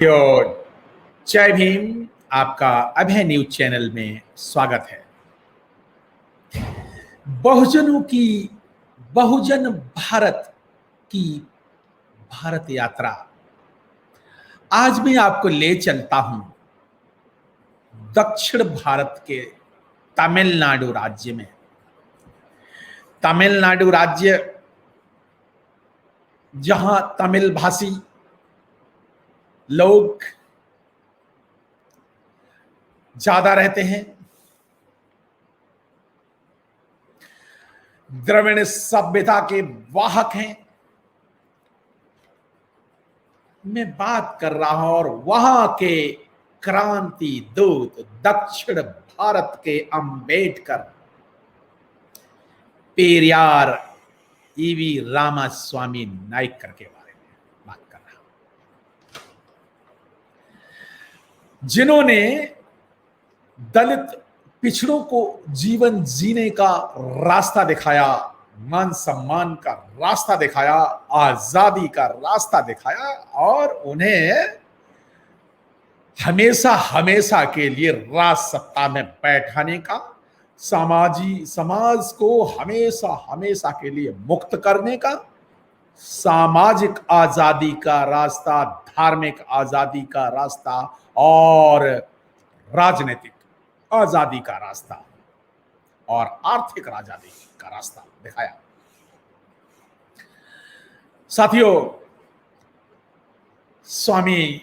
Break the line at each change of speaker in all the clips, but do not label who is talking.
यो जय भीम। आपका अभय news channel में स्वागत है। बहुजनों की बहुजन भारत की भारत यात्रा आज मैं आपको ले चलता हूं दक्षिण भारत के तमिलनाडु राज्य में। तमिलनाडु राज्य जहां तमिल भाषी लोग ज्यादा रहते हैं। द्रविड़ सभ्यता के वाहक हैं। मैं बात कर रहा हूं और वहां के क्रांति दूत दक्षिण भारत के अंबेडकर पेरियार ईवी रामास्वामी नायकर के बारे में बात कर रहा हूं, जिन्होंने दलित पिछड़ों को जीवन जीने का रास्ता दिखाया, मान सम्मान का रास्ता दिखाया, आजादी का रास्ता दिखाया और उन्हें हमेशा हमेशा के लिए राज सत्ता में बैठाने का, समाज को हमेशा हमेशा के लिए मुक्त करने का, सामाजिक आजादी का रास्ता, धार्मिक आजादी का रास्ता और राजनीतिक आजादी का रास्ता और आर्थिक आजादी का रास्ता दिखाया। साथियों, स्वामी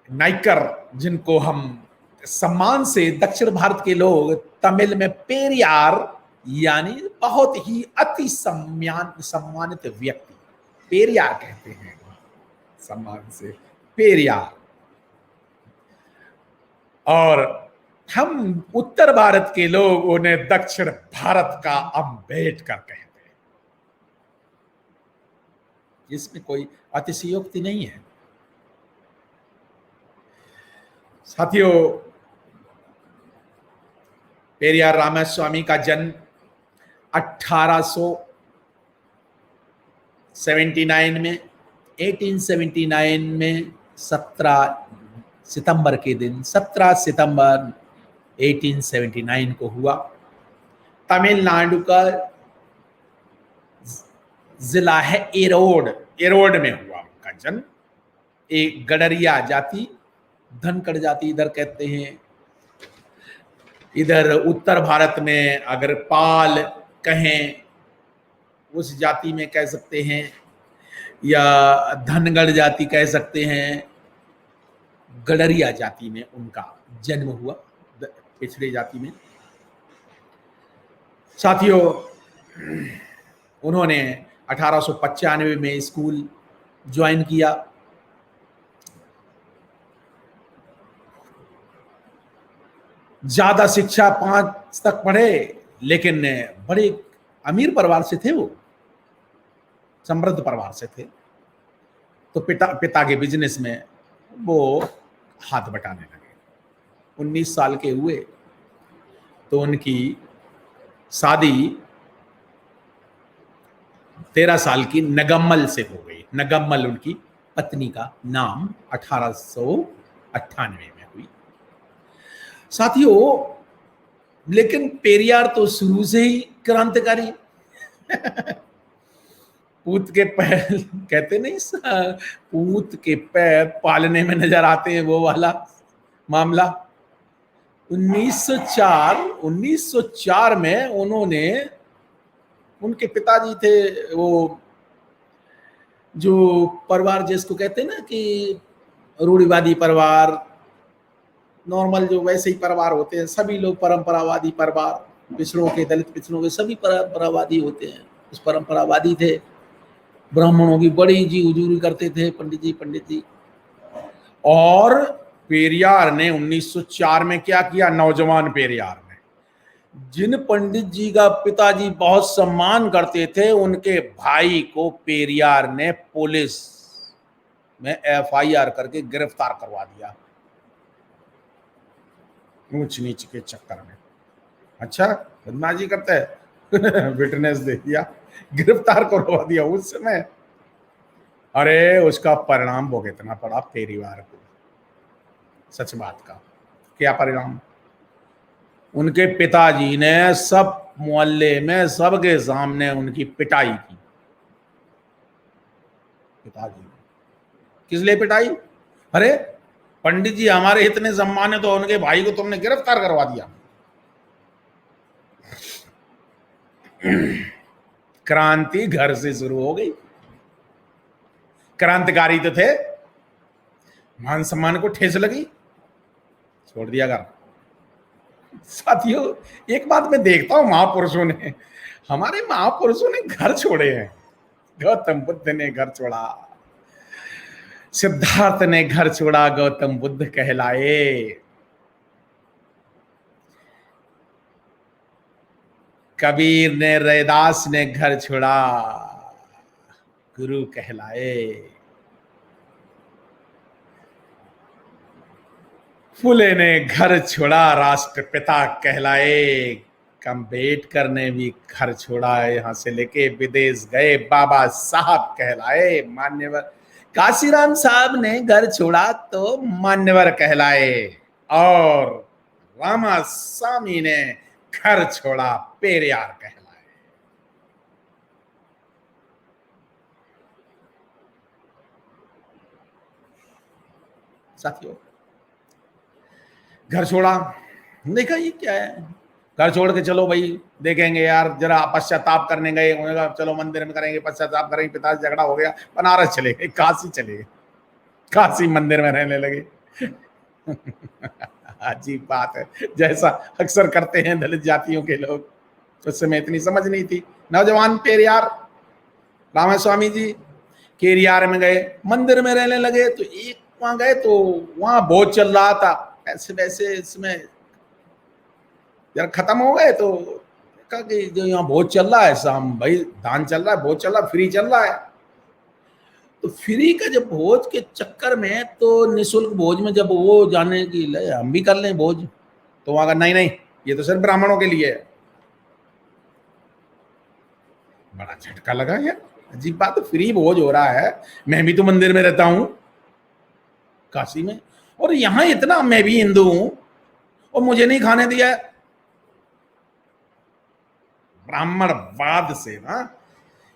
नायकर, जिनको हम सम्मान से दक्षिण भारत के लोग तमिल में पेरियार यानी बहुत ही अति सम्मानित व्यक्ति पेरियार कहते हैं, सम्मान से पेरियार। और हम उत्तर भारत के लोग उन्हें दक्षिण भारत का अंबेडकर कहते हैं। इसमें कोई अतिशयोक्ति नहीं है। साथियों, पेरियार रामास्वामी का जन्म 1879 में 17 सितंबर के दिन 17 सितंबर 1879 को हुआ। तमिलनाडु का जिला है एरोड में हुआ उनका जन्म। एक गडरिया जाति, धनकड़ जाति इधर कहते हैं। इधर उत्तर भारत में अगर पाल कहें उस जाति में कह सकते हैं, या धनगढ़ जाति कह सकते हैं। गडरिया जाति में उनका जन्म हुआ, पिछड़े जाति में। साथियों, उन्होंने 1895 में स्कूल ज्वाइन किया। ज्यादा शिक्षा 5 तक पढ़े, लेकिन बड़े अमीर परिवार से थे, वो समृद्ध परिवार से थे। तो पिता के बिजनेस में वो हाथ बटाने लगे। 19 साल के हुए तो उनकी शादी 13 साल की नगम्मल से हो गई। नगम्मल उनकी पत्नी का नाम 1898 में हुई। साथियों, लेकिन पेरियार तो शुरू से ही क्रांतिकारी पूत के पैर कहते नहीं, पूत के पैर पालने में नजर आते हैं, वो वाला मामला। 1904 में उन्होंने, उनके पिताजी थे वो जो परिवार जिसको कहते हैं ना कि रूढ़िवादी परिवार, नॉर्मल जो वैसे ही परिवार होते हैं, सभी लोग परंपरावादी परिवार, पिछड़ों के, दलित पिछड़ों के सभी परंपरावादी होते हैं। उस परंपरावादी थे। ब्राह्मणों की बड़ी जी हुजूरी करते थे पंडित जी। और पेरियार ने 1904 में क्या किया? नौजवान पेरियार ने, जिन पंडित जी का पिताजी बहुत सम्मान करते थे, उनके भाई को पेरियार ने पुलिस में FIR करके गिरफ्तार करवा दिया, ऊंच नीच के चक्कर में। अच्छा, बदमाशी करते हैं विटनेस दे दिया, गिरफ्तार करवा दिया उस समय। अरे उसका परिणाम भुगतना पड़ा पेरियार को। सच बात का क्या परिणाम? उनके पिताजी ने सब मोहल्ले में सबके सामने उनकी पिटाई की। पिताजी ने किस लिए पिटाई? अरे पंडित जी हमारे इतने सम्मानित तो उनके भाई को तुमने गिरफ्तार करवा दिया। क्रांति घर से शुरू हो गई। क्रांतिकारी तो थे, मान सम्मान को ठेस लगी, छोड़ दिया घर। साथियों एक बात मैं देखता हूं, महापुरुषों ने, हमारे महापुरुषों ने घर छोड़े हैं। गौतम बुद्ध ने घर छोड़ा, सिद्धार्थ ने घर छोड़ा, गौतम बुद्ध कहलाए। कबीर ने, रैदास ने घर छोड़ा, गुरु कहलाए। फुले ने घर छोड़ा, राष्ट्रपिता कहलाए। अम्बेडकर ने भी घर छोड़ा, यहां से लेके विदेश गए, बाबा साहब कहलाए, मान्यवर। काशीराम साहब ने घर छोड़ा तो मान्यवर कहलाए, और रामास्वामी ने घर छोड़ा, पेरियार कहलाए। साथियों घर छोड़ा, देखा ये क्या है? घर छोड़ के चलो भाई देखेंगे यार, जरा पश्चाताप करने गए, उन्होंने कहा चलो मंदिर में करेंगे, पश्चाताप करेंगे, पिताजी झगड़ा हो गया, बनारस चले गए, काशी चले गए, काशी मंदिर में रहने लगे। अजीब बात है, जैसा अक्सर करते हैं दलित जातियों के लोग। उस समय इतनी समझ नहीं थी। नौजवान पेरियार रामास्वामी जी केरियार में गए, मंदिर में रहने लगे। तो एक वहां गए तो वहां भोज चल रहा था, ऐसे वैसे इसमें जरा खत्म हो गए तो कहा कि जो यहाँ भोज चल रहा है, शाम भाई दान चल रहा है, भोज चल रहा है, फ्री चल रहा है। तो फ्री का जब भोज के चक्कर में, तो निःशुल्क भोज में जब वो जाने की ले हम भी कर लें भोज, तो वहां का नहीं नहीं ये तो सिर्फ ब्राह्मणों के लिए है। बड़ा झटका लगा यार, अजीब बात, फ्री भोज हो रहा है, मैं भी तो मंदिर में रहता हूं काशी में, और यहां इतना मैं भी हिंदू हूं और मुझे नहीं खाने दिया है। ब्राह्मणवाद से ना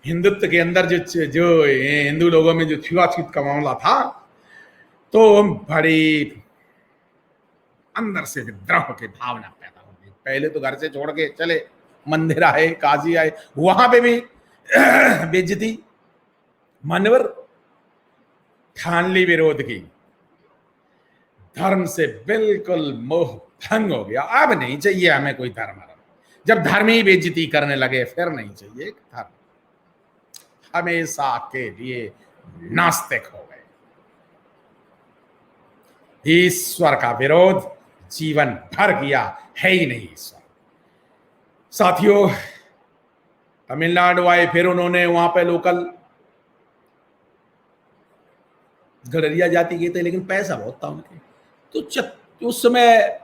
हिंदुत्व के अंदर जो हिंदू लोगों में जो छुआछूत का मामला था, तो बड़ी अंदर से विद्रोह की भावना पैदा हो गई। पहले तो घर से छोड़ के चले, मंदिर आए, काशी आए, वहां पे भी बेइज्जती, मान्यवर ठान ली विरोध की, धर्म से बिल्कुल मोह भंग हो गया। अब नहीं चाहिए हमें कोई धर्म। जब धर्म ही बेइज्जती करने लगे, फिर नहीं चाहिए धर्म, हमेशा के लिए नास्तिक हो गए। ईश्वर का विरोध जीवन भर किया, है ही नहीं ईश्वर। साथियों तमिलनाडु आए, फिर उन्होंने वहां पे लोकल गडरिया जाति के थे, लेकिन पैसा बहुत था उनके। तो उस समय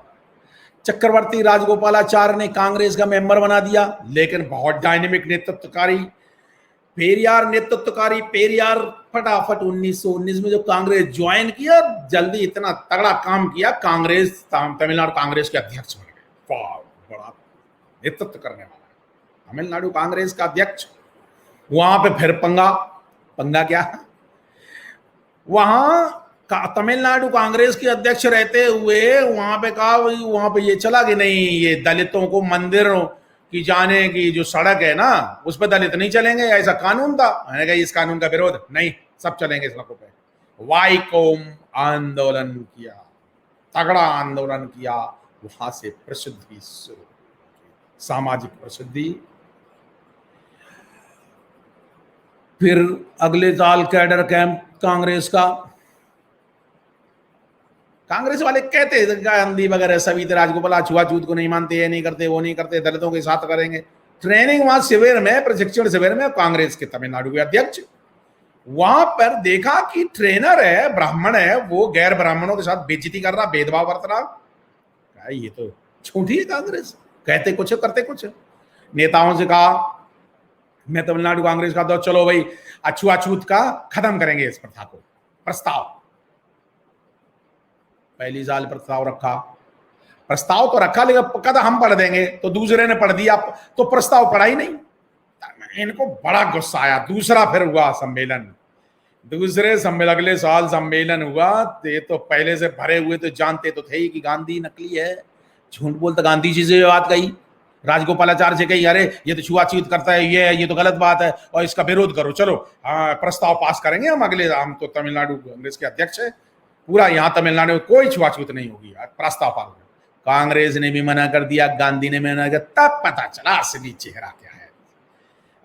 चक्रवर्ती राजगोपालाचार्य ने कांग्रेस का मेंबर बना दिया, लेकिन बहुत डायनेमिक नेतृत्वकारी, पेरियार नेतृत्वकारी। पेरियार फटाफट 1919 में जो कांग्रेस ज्वाइन किया, जल्दी इतना तगड़ा काम किया, कांग्रेस तमिलनाडु कांग्रेस के अध्यक्ष बन गए। बड़ा नेतृत्व करने वाला तमिलनाडु कांग्रेस का अध्यक्ष। वहां पे फिर पंगा क्या, वहां तमिलनाडु कांग्रेस के अध्यक्ष रहते हुए वहां पे कहा, वहां पे ये चला कि नहीं, ये दलितों को मंदिरों की जाने की जो सड़क है ना, उस पर दलित नहीं चलेंगे, ऐसा कानून था। मैंने कहा इस कानून का विरोध नहीं, सब चलेंगे सड़कों पे। वाईकोम आंदोलन किया, तगड़ा आंदोलन किया, वहां से प्रसिद्धि शुरू, सामाजिक प्रसिद्धि। फिर अगले साल कैडर कैंप कांग्रेस का, कांग्रेस वाले कहते गांधी वगैरह सभी राजगोपाल छुआछूत को नहीं मानते, ये नहीं करते, वो नहीं करते, दलितों के साथ करेंगे। ट्रेनिंग वहां शिविर में, प्रशिक्षण शिविर में, कांग्रेस के तमिलनाडु के अध्यक्ष वहां पर देखा कि ट्रेनर है, ब्राह्मण है, वो गैर ब्राह्मणों के साथ बेइज्जती कर रहा, भेदभाव बरत रहा। ये तो झूठी है कांग्रेस, कहते कुछ करते कुछ। नेताओं से कहा, मैं तमिलनाडु कांग्रेस का, तो चलो भाई अछूआछूत का खत्म करेंगे इस प्रथा को, प्रस्ताव। पहली साल प्रस्ताव रखा, प्रस्ताव तो रखा लेकिन कहता हम पढ़ देंगे, तो दूसरे ने पढ़ दिया तो प्रस्ताव पढ़ा ही नहीं। इनको बड़ा गुस्सा आया। दूसरा फिर हुआ सम्मेलन, दूसरे सम्मेलन, अगले साल सम्मेलन हुआ। ये तो पहले से भरे हुए तो जानते तो थे ही कि गांधी नकली है, झूठ बोलता। गांधी जी से बात कही, राजगोपालाचार्य से कही, अरे ये तो छुआछूत करता है, ये तो गलत बात है और इसका विरोध करो, चलो प्रस्ताव पास करेंगे हम अगले, हम तो तमिलनाडु कांग्रेस के अध्यक्ष है, पूरा यहाँ तमिलनाडु में कोई छुआछूत नहीं होगी, प्रस्ताव पास। कांग्रेस ने भी मना कर दिया, गांधी ने मना कर, तब पता चला असली चेहरा क्या है।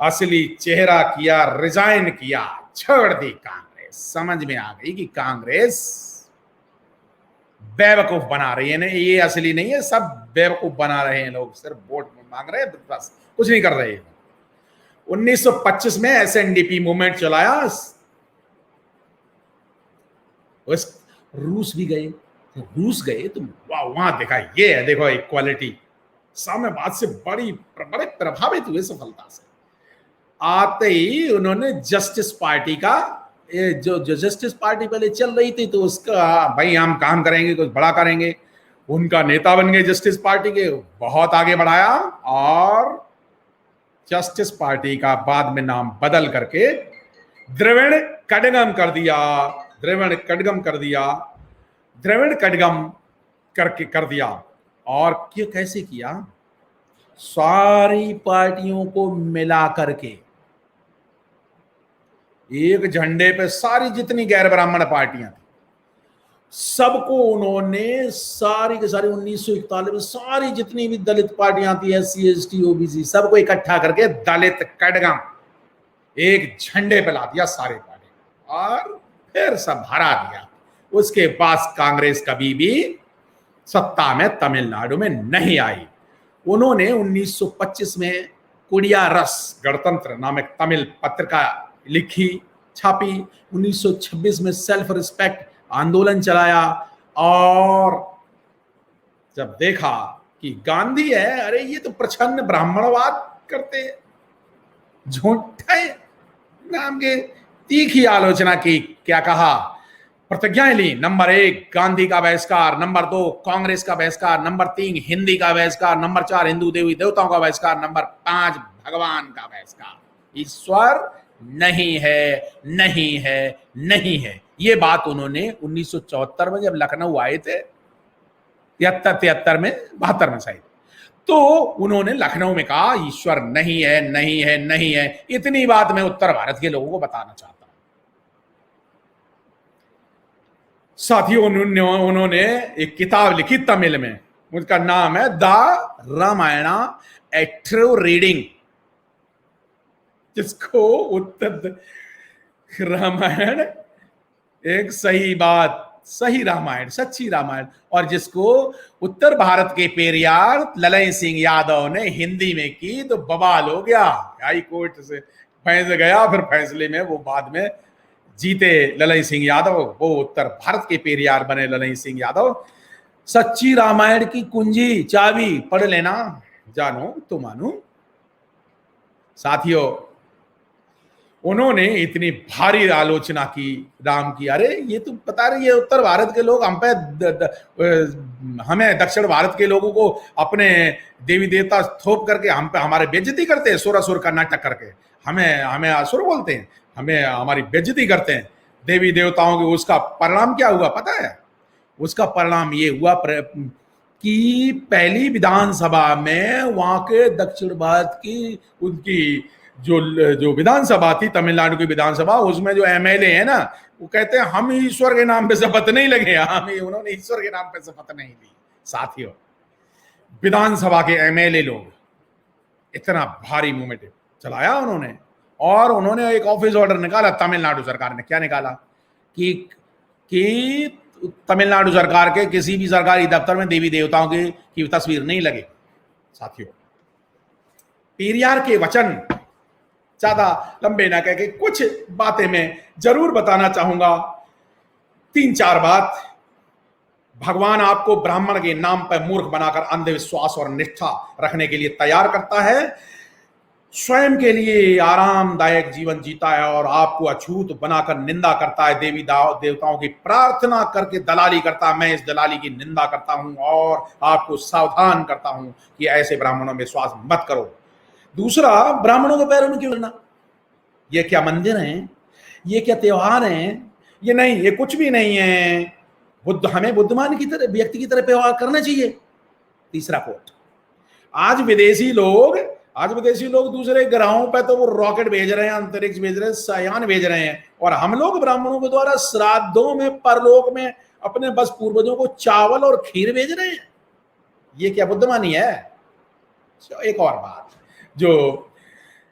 असली चेहरा किया, रिजाइन किया, छोड़ दी कांग्रेस। समझ में आ गई कि कांग्रेस बेवकूफ बना रही है, ये असली नहीं है, सब बेवकूफ बना रहे हैं लोग, सिर्फ वोट मांग रहे हैं, बस कुछ नहीं कर रहे हैं। 1925 में एसएनडीपी मूवमेंट चलाया, रूस भी गए, रूस गए तो वहां देखा, ये है देखो इक्वालिटी, साम्यवाद से बड़े प्रभावित हुए सफलता से। आते ही उन्होंने जस्टिस पार्टी का, जो जस्टिस पार्टी पहले चल रही थी तो उसका भाई हम काम करेंगे, कुछ बड़ा करेंगे, उनका नेता बन गए जस्टिस पार्टी के, बहुत आगे बढ़ाया और जस्टिस पार्टी का बाद में नाम बदल करके द्रविड़ कड़गम कर दिया, द्रविड़ कड़गम कर दिया, द्रविड़ कड़गम करके कर दिया। और क्यों, कैसे किया? सारी पार्टियों को मिला करके एक झंडे पे सारी जितनी गैर ब्राह्मण पार्टियां थी सबको उन्होंने, सारी के सारी 1941 में सारी जितनी भी दलित पार्टियां थी, SC ST OBC, सबको इकट्ठा करके दलित कड़गम एक झंडे पे ला दिया सारे पार्टी, और फिर सब हरा दिया। उसके बाद कांग्रेस कभी भी सत्ता में तमिलनाडु में नहीं आई। उन्होंने 1925 में कुड़िया रस गणतंत्र नामक तमिल पत्रिका लिखी, छापी। 1926 में सेल्फ रिस्पेक्ट आंदोलन चलाया, और जब देखा कि गांधी है, अरे ये तो प्रछन्न ब्राह्मणवाद करते हैं, झूठे नाम के, तीखी आलोचना की। क्या कहा? प्रतिज्ञाएं ली, नंबर 1 गांधी का बहिष्कार, नंबर 2 कांग्रेस का बहिष्कार, नंबर 3 हिंदी का बहिष्कार, नंबर 4 हिंदू देवी देवताओं का बहिष्कार, नंबर 5 भगवान का बहिष्कार। ईश्वर नहीं है, नहीं है, नहीं है। ये बात उन्होंने 1974 में जब लखनऊ आए थे, 73 में, 72 में शायद, तो उन्होंने लखनऊ में कहा ईश्वर नहीं है, नहीं है, नहीं है। इतनी बात मैं उत्तर भारत के लोगों को बताना चाहता हूं साथियों। उन्होंने एक किताब लिखी तमिल में, उसका नाम है the Ramayana A true reading, जिसको उत्तर रामायण एक सही बात, सही रामायण, सच्ची रामायण, और जिसको उत्तर भारत के पेरियार ललन सिंह यादव ने हिंदी में की तो बवाल हो गया। हाई कोर्ट से फैसला गया, फिर फैसले में वो बाद में जीते ललन सिंह यादव, वो उत्तर भारत के पेरियार बने ललन सिंह यादव। सच्ची रामायण की कुंजी, चाबी पढ़ लेना, जानो तो मानो। साथियों, उन्होंने इतनी भारी आलोचना की राम की, अरे ये तो बता रही है उत्तर भारत के लोग हम पे, हमें दक्षिण भारत के लोगों को अपने देवी देवता थोप करके हम पे हमारे बेइज्जती करते हैं, सुर का नाटक करके हमें असुर बोलते हैं, हमें हमारी बेइज्जती करते हैं देवी देवताओं के। उसका परिणाम क्या हुआ पता है? उसका परिणाम ये हुआ कि पहली विधानसभा में वहां के दक्षिण भारत की उनकी जो विधानसभा थी, तमिलनाडु की विधानसभा, उसमें जो MLA है ना, वो कहते हैं हम ईश्वर के नाम पे शपथ नहीं लगे, उन्होंने ईश्वर के नाम पे शपथ नहीं ली। साथियों, विधानसभा के MLA लोग, इतना भारी मूवमेंट चलाया उन्होंने, और उन्होंने एक ऑफिस ऑर्डर निकाला तमिलनाडु सरकार ने। क्या निकाला? कि तमिलनाडु सरकार के किसी भी सरकारी दफ्तर में देवी देवताओं की तस्वीर नहीं लगे। साथियों, पेरियार के वचन ज्यादा लंबे ना कह के कुछ बातें मैं जरूर बताना चाहूंगा, 3-4 बात। भगवान आपको ब्राह्मण के नाम पर मूर्ख बनाकर अंधविश्वास और निष्ठा रखने के लिए तैयार करता है। स्वयं के लिए आरामदायक जीवन जीता है और आपको अछूत बनाकर निंदा करता है, देवी देवताओं की प्रार्थना करके दलाली करता है। मैं इस दलाली की निंदा करता हूं और आपको सावधान करता हूं कि ऐसे ब्राह्मणों में विश्वास मत करो। दूसरा, ब्राह्मणों के पैरों में क्यों गिरना? ये क्या मंदिर हैं? ये क्या त्योहार हैं? ये नहीं, ये कुछ भी नहीं है। बुद्ध, हमें बुद्धिमान की तरह, व्यक्ति की तरह व्यवहार करना चाहिए। तीसरा कोट, आज विदेशी लोग आज विदेशी लोग दूसरे ग्रहों पर तो वो रॉकेट भेज रहे हैं, अंतरिक्ष भेज रहे हैं, सयान भेज रहे हैं, और हम लोग ब्राह्मणों के द्वारा श्राद्धों में, परलोक में अपने बस पूर्वजों को चावल और खीर भेज रहे हैं। ये क्या बुद्धिमानी है? एक और बात, जो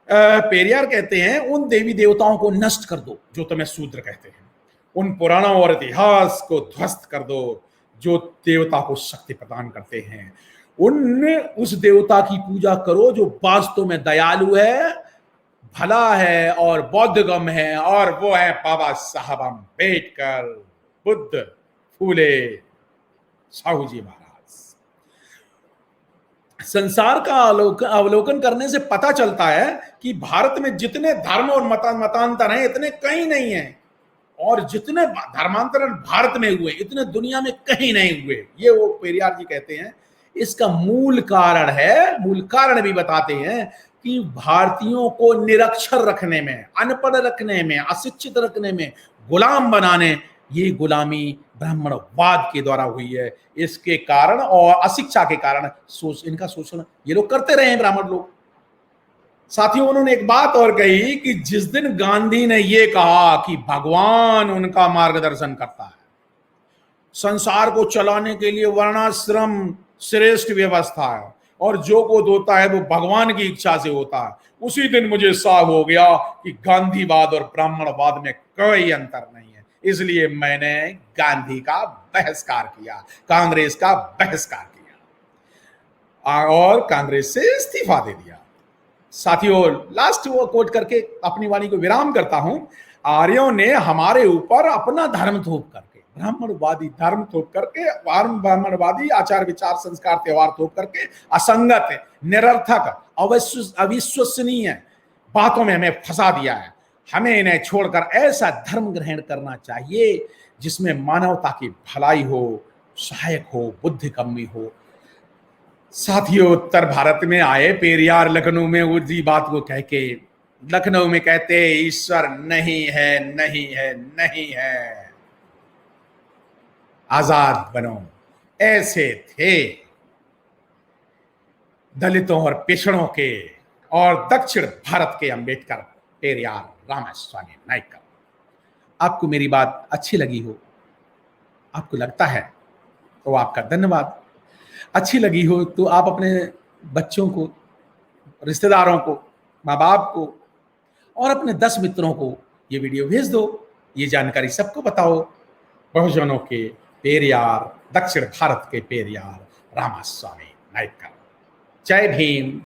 पेरियार कहते हैं, उन देवी देवताओं को नष्ट कर दो जो तुम्हें शूद्र कहते हैं, उन पुराणों और इतिहास को ध्वस्त कर दो जो देवता को शक्ति प्रदान करते हैं, उस देवता की पूजा करो जो वास्तव में दयालु है, भला है और बौद्धगम है, और वो है बाबा साहब अम्बेडकर, बुद्ध, फूले, साहू जी महाराज। संसार का अवलोकन करने से पता चलता है कि भारत में जितने धर्म और मतांतर हैं इतने कहीं नहीं है, और जितने धर्मांतरण भारत में हुए इतने दुनिया में कहीं नहीं हुए। ये वो पेरियार जी कहते हैं। इसका मूल कारण भी बताते हैं कि भारतीयों को निरक्षर रखने में, अनपढ़ रखने में, अशिक्षित रखने में, गुलाम बनाने, ये गुलामी ब्राह्मणवाद के द्वारा हुई है। इसके कारण और अशिक्षा के कारण इनका शोषण ये लोग करते रहे हैं, ब्राह्मण लोग। साथियों, उन्होंने एक बात और कही कि जिस दिन गांधी ने ये कहा कि भगवान उनका मार्गदर्शन करता है, संसार को चलाने के लिए वर्णाश्रम श्रेष्ठ व्यवस्था है और जो कुछ होता है वो भगवान की इच्छा से होता है, उसी दिन मुझे साफ हो गया कि गांधीवाद और ब्राह्मणवाद में कोई अंतर नहीं है। इसलिए मैंने गांधी का बहिष्कार किया, कांग्रेस का बहिष्कार किया और कांग्रेस से इस्तीफा दे दिया। साथियों, लास्ट वो कोट करके अपनी वाणी को विराम करता हूं। आर्यों ने हमारे ऊपर अपना धर्म थोप करके, ब्राह्मणवादी धर्म थोप करके, ब्राह्मणवादी आचार विचार संस्कार त्योहार थोप करके, असंगत, निरर्थक, अविश्वसनीय बातों में हमें फंसा दिया है। हमें इन्हें छोड़कर ऐसा धर्म ग्रहण करना चाहिए जिसमें मानवता की भलाई हो, सहायक हो, बुद्धि कमी हो। साथियों, उत्तर भारत में आए पेरियार लखनऊ में उसी बात को कह के, लखनऊ में कहते ईश्वर नहीं है, नहीं है, नहीं है, आजाद बनो। ऐसे थे दलितों और पिछड़ों के और दक्षिण भारत के अंबेडकर, पेरियार रामास्वामी नायकर। आपको मेरी बात अच्छी लगी हो, आपको लगता है तो आपका धन्यवाद। अच्छी लगी हो तो आप अपने बच्चों को, रिश्तेदारों को, माँ बाप को और अपने 10 मित्रों को ये वीडियो भेज दो। ये जानकारी सबको बताओ। बहुजनों के पेरियार, दक्षिण भारत के पेरियार रामास्वामी नायकर। जय भीम।